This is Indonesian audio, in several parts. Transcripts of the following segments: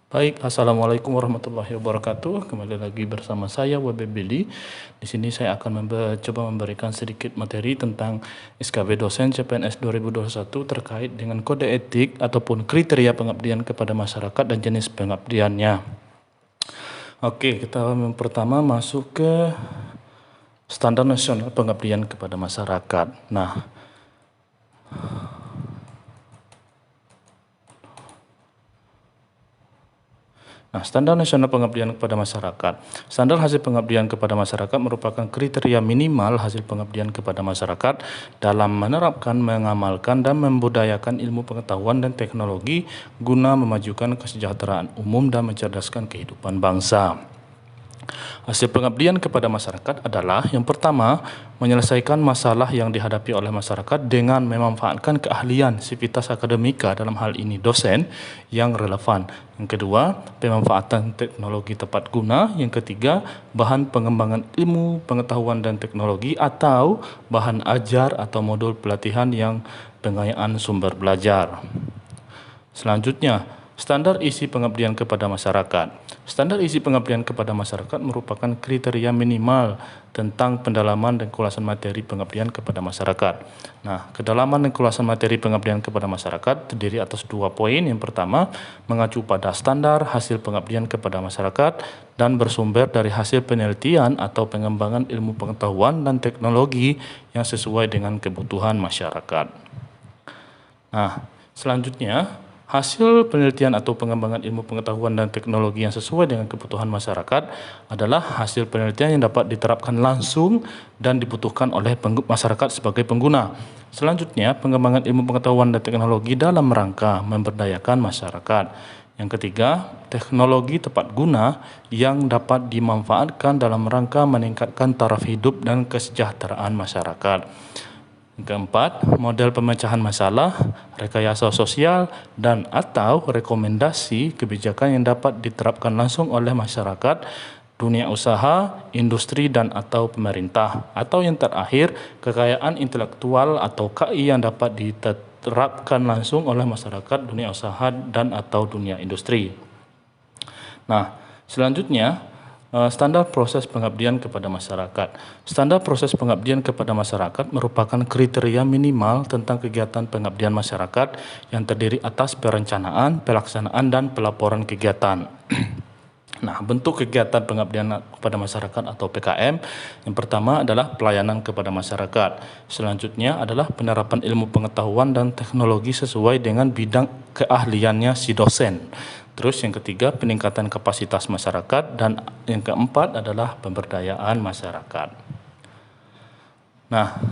Baik, Assalamualaikum warahmatullahi wabarakatuh. Kembali lagi bersama saya WB Billy. Di sini saya akan coba memberikan sedikit materi tentang SKB dosen CPNS 2021 terkait dengan kode etik ataupun kriteria pengabdian kepada masyarakat dan jenis pengabdiannya. Oke, kita pertama masuk ke standar nasional pengabdian kepada masyarakat. Standar nasional pengabdian kepada masyarakat. Standar hasil pengabdian kepada masyarakat merupakan kriteria minimal hasil pengabdian kepada masyarakat dalam menerapkan, mengamalkan, dan membudayakan ilmu pengetahuan dan teknologi guna memajukan kesejahteraan umum dan mencerdaskan kehidupan bangsa. Hasil pengabdian kepada masyarakat adalah yang pertama, menyelesaikan masalah yang dihadapi oleh masyarakat dengan memanfaatkan keahlian sivitas akademika, dalam hal ini dosen, yang relevan. Yang kedua, pemanfaatan teknologi tepat guna. Yang ketiga, bahan pengembangan ilmu, pengetahuan dan teknologi atau bahan ajar atau modul pelatihan yang pengayaan sumber belajar. Selanjutnya, standar isi pengabdian kepada masyarakat. Standar isi pengabdian kepada masyarakat merupakan kriteria minimal tentang pendalaman dan kulasan materi pengabdian kepada masyarakat. Kedalaman dan kulasan materi pengabdian kepada masyarakat terdiri atas 2 poin. Yang pertama, mengacu pada standar hasil pengabdian kepada masyarakat dan bersumber dari hasil penelitian atau pengembangan ilmu pengetahuan dan teknologi yang sesuai dengan kebutuhan masyarakat. Selanjutnya, hasil penelitian atau pengembangan ilmu pengetahuan dan teknologi yang sesuai dengan kebutuhan masyarakat adalah hasil penelitian yang dapat diterapkan langsung dan dibutuhkan oleh masyarakat sebagai pengguna. Selanjutnya, pengembangan ilmu pengetahuan dan teknologi dalam rangka memberdayakan masyarakat. Yang ketiga, teknologi tepat guna yang dapat dimanfaatkan dalam rangka meningkatkan taraf hidup dan kesejahteraan masyarakat. Yang keempat, model pemecahan masalah, rekayasa sosial, dan atau rekomendasi kebijakan yang dapat diterapkan langsung oleh masyarakat, dunia usaha, industri, dan atau pemerintah. Atau yang terakhir, kekayaan intelektual atau KI yang dapat diterapkan langsung oleh masyarakat, dunia usaha, dan atau dunia industri. Selanjutnya, standar proses pengabdian kepada masyarakat. Standar proses pengabdian kepada masyarakat merupakan kriteria minimal tentang kegiatan pengabdian masyarakat yang terdiri atas perencanaan, pelaksanaan, dan pelaporan kegiatan. Bentuk kegiatan pengabdian kepada masyarakat atau PKM, yang pertama adalah pelayanan kepada masyarakat. Selanjutnya adalah penerapan ilmu pengetahuan dan teknologi sesuai dengan bidang keahliannya si dosen. Terus yang ketiga, peningkatan kapasitas masyarakat, dan yang keempat adalah pemberdayaan masyarakat.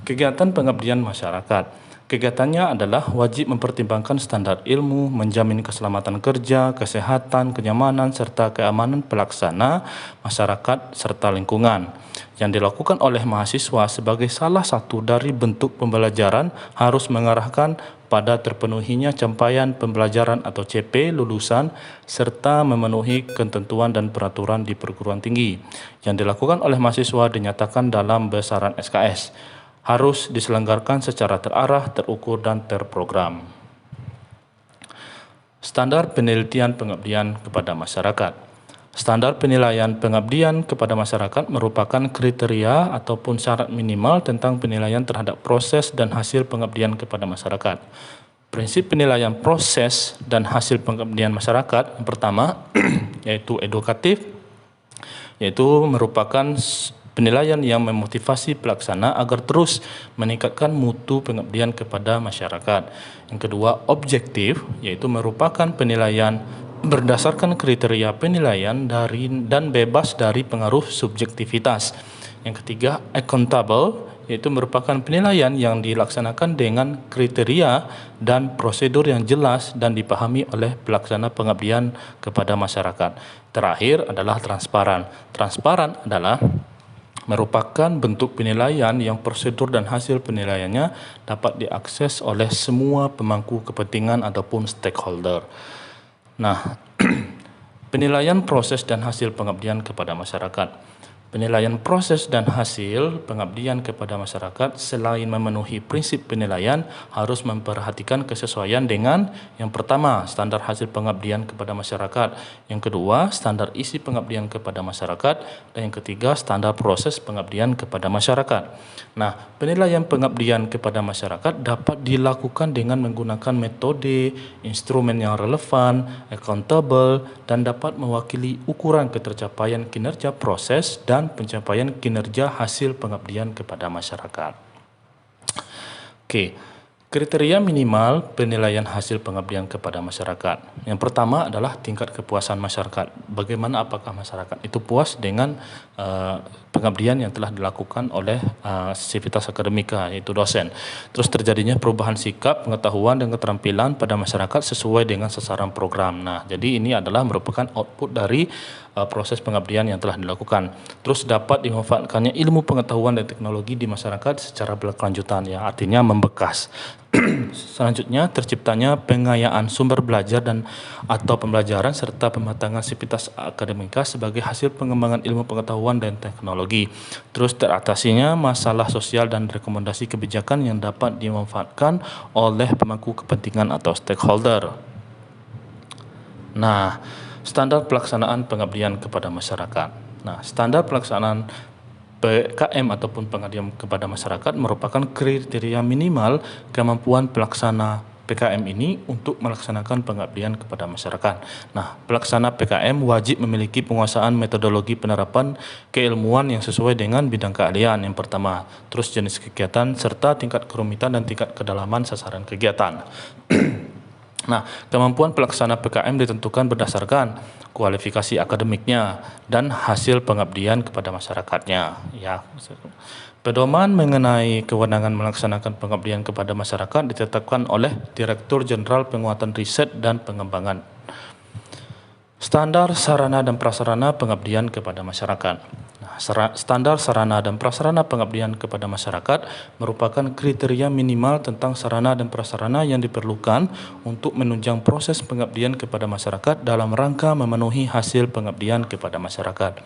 Kegiatan pengabdian masyarakat. Kegiatannya adalah wajib mempertimbangkan standar ilmu, menjamin keselamatan kerja, kesehatan, kenyamanan, serta keamanan pelaksana, masyarakat, serta lingkungan. Yang dilakukan oleh mahasiswa sebagai salah satu dari bentuk pembelajaran harus mengarahkan pada terpenuhinya capaian pembelajaran atau CP lulusan serta memenuhi ketentuan dan peraturan di perguruan tinggi. Yang dilakukan oleh mahasiswa dinyatakan dalam besaran SKS. Harus diselenggarakan secara terarah, terukur, dan terprogram. Standar penelitian pengabdian kepada masyarakat. Standar penilaian pengabdian kepada masyarakat merupakan kriteria ataupun syarat minimal tentang penilaian terhadap proses dan hasil pengabdian kepada masyarakat. Prinsip penilaian proses dan hasil pengabdian masyarakat yang pertama yaitu edukatif, yaitu merupakan penilaian yang memotivasi pelaksana agar terus meningkatkan mutu pengabdian kepada masyarakat. Yang kedua, objektif, yaitu merupakan penilaian berdasarkan kriteria penilaian dan bebas dari pengaruh subjektivitas. Yang ketiga, accountable, yaitu merupakan penilaian yang dilaksanakan dengan kriteria dan prosedur yang jelas dan dipahami oleh pelaksana pengabdian kepada masyarakat. Terakhir adalah transparan. Transparan adalah merupakan bentuk penilaian yang prosedur dan hasil penilaiannya dapat diakses oleh semua pemangku kepentingan ataupun stakeholder. Penilaian proses dan hasil pengabdian kepada masyarakat. Penilaian proses dan hasil pengabdian kepada masyarakat selain memenuhi prinsip penilaian harus memperhatikan kesesuaian dengan yang pertama, standar hasil pengabdian kepada masyarakat, yang kedua, standar isi pengabdian kepada masyarakat, dan yang ketiga, standar proses pengabdian kepada masyarakat. Nah, penilaian pengabdian kepada masyarakat dapat dilakukan dengan menggunakan metode, instrumen yang relevan, accountable, dan dapat mewakili ukuran ketercapaian kinerja proses dan pencapaian kinerja hasil pengabdian kepada masyarakat. Okey, kriteria minimal penilaian hasil pengabdian kepada masyarakat. Yang pertama adalah tingkat kepuasan masyarakat. Bagaimana apakah masyarakat itu puas dengan pengabdian yang telah dilakukan oleh sivitas akademika, iaitu dosen. Terus terjadinya perubahan sikap, pengetahuan dan keterampilan pada masyarakat sesuai dengan sasaran program. Nah, jadi ini adalah merupakan output dari proses pengabdian yang telah dilakukan. Terus dapat dimanfaatkannya ilmu pengetahuan dan teknologi di masyarakat secara berkelanjutan, ya, artinya membekas. Selanjutnya, terciptanya pengayaan sumber belajar dan atau pembelajaran serta pematangan sivitas akademika sebagai hasil pengembangan ilmu pengetahuan dan teknologi. Terus teratasinya masalah sosial dan rekomendasi kebijakan yang dapat dimanfaatkan oleh pemangku kepentingan atau stakeholder. Nah, standar pelaksanaan pengabdian kepada masyarakat. Nah, standar pelaksanaan PKM ataupun pengabdian kepada masyarakat merupakan kriteria minimal kemampuan pelaksana PKM ini untuk melaksanakan pengabdian kepada masyarakat. Nah, pelaksana PKM wajib memiliki penguasaan metodologi penerapan keilmuan yang sesuai dengan bidang keahlian yang pertama, terus jenis kegiatan serta tingkat kerumitan dan tingkat kedalaman sasaran kegiatan. Nah, kemampuan pelaksana PKM ditentukan berdasarkan kualifikasi akademiknya dan hasil pengabdian kepada masyarakatnya. Ya, pedoman mengenai kewenangan melaksanakan pengabdian kepada masyarakat ditetapkan oleh Direktur Jenderal Penguatan Riset dan Pengembangan. Standar sarana dan prasarana pengabdian kepada masyarakat. Standar sarana dan prasarana pengabdian kepada masyarakat merupakan kriteria minimal tentang sarana dan prasarana yang diperlukan untuk menunjang proses pengabdian kepada masyarakat dalam rangka memenuhi hasil pengabdian kepada masyarakat.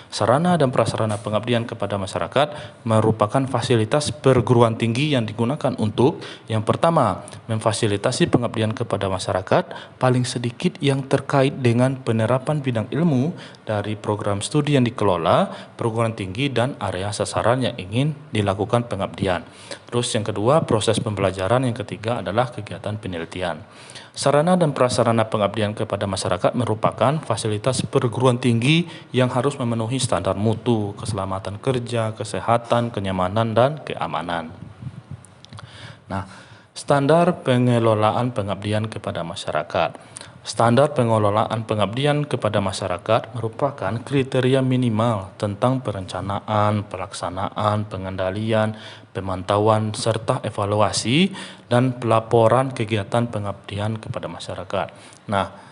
Sarana dan prasarana pengabdian kepada masyarakat merupakan fasilitas perguruan tinggi yang digunakan untuk yang pertama, memfasilitasi pengabdian kepada masyarakat paling sedikit yang terkait dengan penerapan bidang ilmu dari program studi yang dikelola, perguruan tinggi dan area sasaran yang ingin dilakukan pengabdian. Terus yang kedua, proses pembelajaran, yang ketiga adalah kegiatan penelitian. Sarana dan prasarana pengabdian kepada masyarakat merupakan fasilitas perguruan tinggi yang harus memenuhi standar mutu, keselamatan kerja, kesehatan, kenyamanan, dan keamanan. Nah, standar pengelolaan pengabdian kepada masyarakat. Standar pengelolaan pengabdian kepada masyarakat merupakan kriteria minimal tentang perencanaan, pelaksanaan, pengendalian, pemantauan, serta evaluasi dan pelaporan kegiatan pengabdian kepada masyarakat. Nah,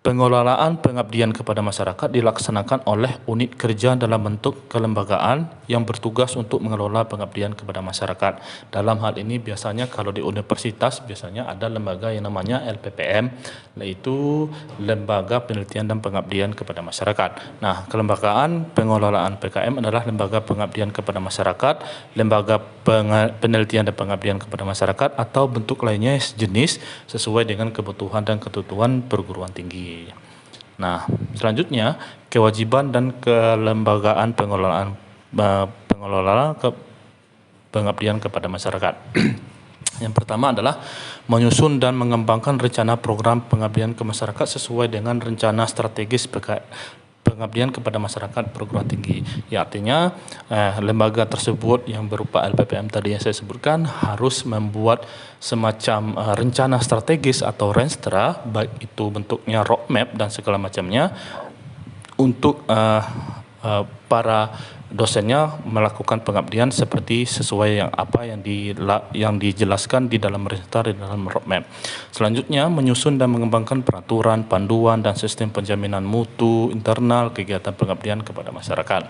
pengelolaan pengabdian kepada masyarakat dilaksanakan oleh unit kerja dalam bentuk kelembagaan yang bertugas untuk mengelola pengabdian kepada masyarakat. Dalam hal ini biasanya kalau di universitas biasanya ada lembaga yang namanya LPPM, yaitu Lembaga Penelitian dan Pengabdian kepada Masyarakat. Nah, kelembagaan pengelolaan PKM adalah lembaga pengabdian kepada masyarakat, lembaga penelitian dan pengabdian kepada masyarakat atau bentuk lainnya sejenis sesuai dengan kebutuhan dan ketentuan perguruan tinggi. Nah, selanjutnya kewajiban dan kelembagaan pengelolaan pengabdian kepada masyarakat. Yang pertama adalah menyusun dan mengembangkan rencana program pengabdian ke masyarakat sesuai dengan rencana strategis pengabdian kepada masyarakat perguruan tinggi. Ya, artinya lembaga tersebut yang berupa LPPM tadi yang saya sebutkan harus membuat semacam rencana strategis atau renstra, baik itu bentuknya roadmap dan segala macamnya untuk para dosennya melakukan pengabdian seperti sesuai yang dijelaskan di dalam renstra, di dalam roadmap. Selanjutnya, menyusun dan mengembangkan peraturan, panduan dan sistem penjaminan mutu internal kegiatan pengabdian kepada masyarakat.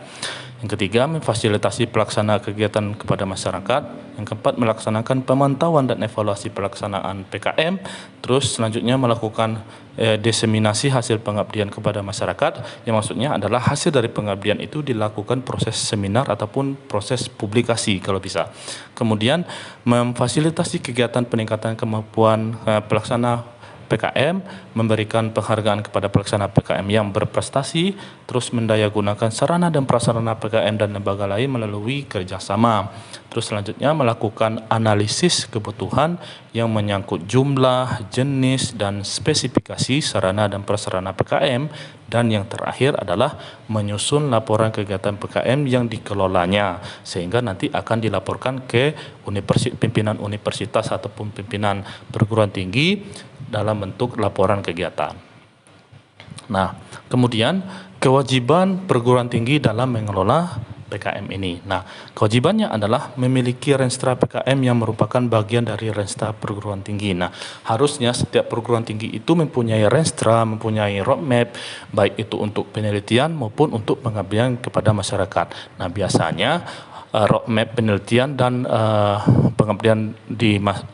Yang ketiga, memfasilitasi pelaksana kegiatan kepada masyarakat. Yang keempat, melaksanakan pemantauan dan evaluasi pelaksanaan PKM. Terus selanjutnya melakukan diseminasi hasil pengabdian kepada masyarakat, yang maksudnya adalah hasil dari pengabdian itu dilakukan proses seminar ataupun proses publikasi kalau bisa. Kemudian memfasilitasi kegiatan peningkatan kemampuan pelaksana PKM, memberikan penghargaan kepada pelaksana PKM yang berprestasi, terus mendayagunakan sarana dan prasarana PKM dan lembaga lain melalui kerjasama. Terus selanjutnya melakukan analisis kebutuhan yang menyangkut jumlah, jenis, dan spesifikasi sarana dan prasarana PKM, dan yang terakhir adalah menyusun laporan kegiatan PKM yang dikelolanya, sehingga nanti akan dilaporkan ke pimpinan universitas ataupun pimpinan perguruan tinggi dalam bentuk laporan kegiatan. Nah, kemudian kewajiban perguruan tinggi dalam mengelola PKM ini. Nah, kewajibannya adalah memiliki renstra PKM yang merupakan bagian dari renstra perguruan tinggi. Nah, harusnya setiap perguruan tinggi itu mempunyai renstra, mempunyai roadmap, baik itu untuk penelitian maupun untuk pengabdian kepada masyarakat. Nah, biasanya roadmap penelitian dan pengabdian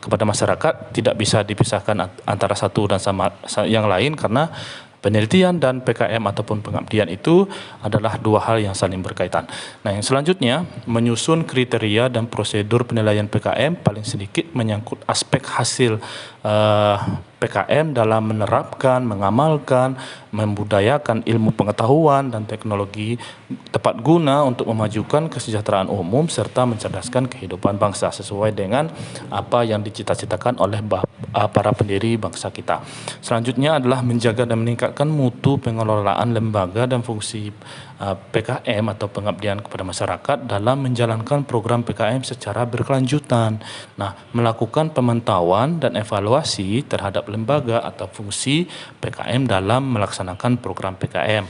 kepada masyarakat tidak bisa dipisahkan antara satu dan sama yang lain, karena penelitian dan PKM ataupun pengabdian itu adalah dua hal yang saling berkaitan. Nah, yang selanjutnya menyusun kriteria dan prosedur penilaian PKM, paling sedikit menyangkut aspek hasil PKM dalam menerapkan, mengamalkan, membudayakan ilmu pengetahuan dan teknologi tepat guna untuk memajukan kesejahteraan umum serta mencerdaskan kehidupan bangsa sesuai dengan apa yang dicita-citakan oleh para pendiri bangsa kita. Selanjutnya adalah menjaga dan meningkatkan mutu pengelolaan lembaga dan fungsi PKM atau pengabdian kepada masyarakat dalam menjalankan program PKM secara berkelanjutan. Nah, melakukan pemantauan dan evaluasi terhadap lembaga atau fungsi PKM dalam melaksanakan program PKM.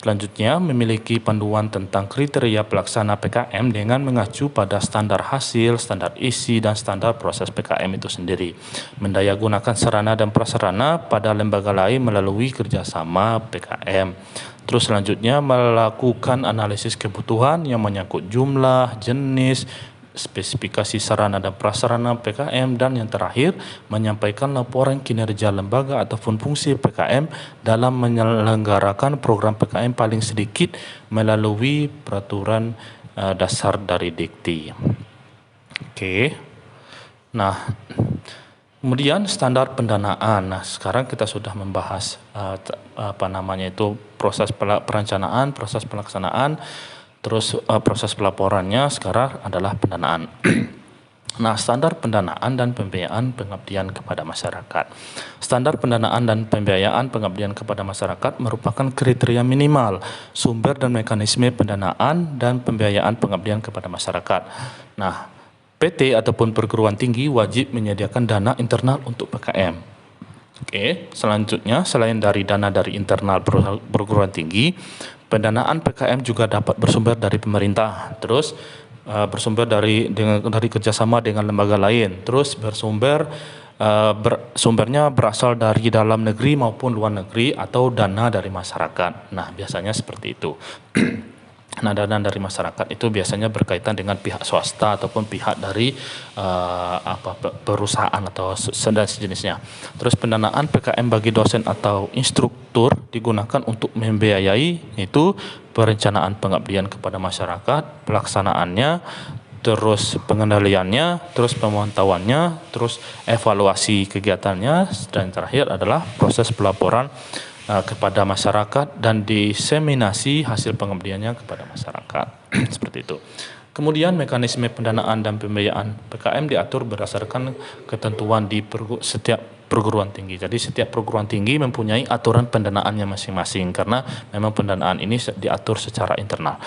Selanjutnya, memiliki panduan tentang kriteria pelaksana PKM dengan mengacu pada standar hasil, standar isi, dan standar proses PKM itu sendiri. Mendayagunakan sarana dan prasarana pada lembaga lain melalui kerjasama PKM. Terus selanjutnya, melakukan analisis kebutuhan yang menyangkut jumlah, jenis, spesifikasi sarana dan prasarana PKM, dan yang terakhir menyampaikan laporan kinerja lembaga ataupun fungsi PKM dalam menyelenggarakan program PKM paling sedikit melalui peraturan dasar dari Dikti. Oke. Nah, kemudian standar pendanaan. Nah, sekarang kita sudah membahas proses perencanaan, proses pelaksanaan, terus proses pelaporannya. Sekarang adalah pendanaan. Nah, standar pendanaan dan pembiayaan pengabdian kepada masyarakat. Standar pendanaan dan pembiayaan pengabdian kepada masyarakat merupakan kriteria minimal, sumber dan mekanisme pendanaan dan pembiayaan pengabdian kepada masyarakat. Nah, PT ataupun perguruan tinggi wajib menyediakan dana internal untuk PKM. Oke, selanjutnya selain dari dana dari internal perguruan tinggi, pendanaan PKM juga dapat bersumber dari pemerintah, terus bersumber dari kerjasama dengan lembaga lain, terus sumbernya berasal dari dalam negeri maupun luar negeri atau dana dari masyarakat. Nah, biasanya seperti itu. Nah, dana dari masyarakat itu biasanya berkaitan dengan pihak swasta ataupun pihak dari perusahaan atau dan sejenisnya. Terus pendanaan PKM bagi dosen atau instruktur digunakan untuk membiayai itu perencanaan pengabdian kepada masyarakat, pelaksanaannya, terus pengendaliannya, terus pemantauannya, terus evaluasi kegiatannya, dan terakhir adalah proses pelaporan kepada masyarakat dan diseminasi hasil pengabdiannya kepada masyarakat. Seperti itu. Kemudian mekanisme pendanaan dan pembiayaan PKM diatur berdasarkan ketentuan di setiap perguruan tinggi. Jadi setiap perguruan tinggi mempunyai aturan pendanaannya masing-masing, karena memang pendanaan ini diatur secara internal.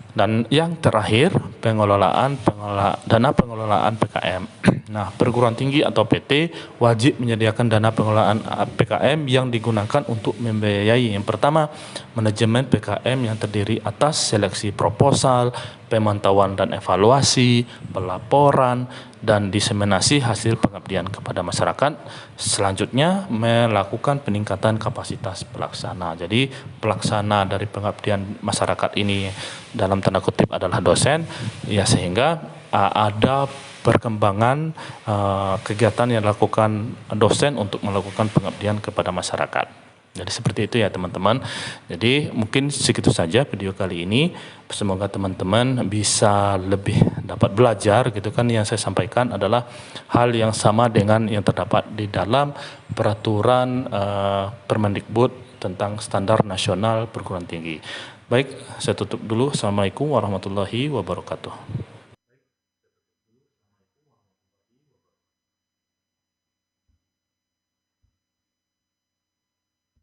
Dan yang terakhir, dana pengelolaan PKM. Nah, perguruan tinggi atau PT wajib menyediakan dana pengelolaan PKM yang digunakan untuk membiayai. Yang pertama, manajemen PKM yang terdiri atas seleksi proposal, pemantauan dan evaluasi, pelaporan, dan diseminasi hasil pengabdian kepada masyarakat. Selanjutnya, melakukan peningkatan kapasitas pelaksana. Jadi, pelaksana dari pengabdian masyarakat ini dalam tanda kutip adalah dosen, ya, sehingga ada perkembangan kegiatan yang dilakukan dosen untuk melakukan pengabdian kepada masyarakat. Jadi seperti itu ya teman-teman. Jadi mungkin segitu saja video kali ini. Semoga teman-teman bisa lebih dapat belajar gitu kan. Yang saya sampaikan adalah hal yang sama dengan yang terdapat di dalam peraturan Permendikbud tentang standar nasional perguruan tinggi. Baik, saya tutup dulu. Assalamualaikum warahmatullahi wabarakatuh.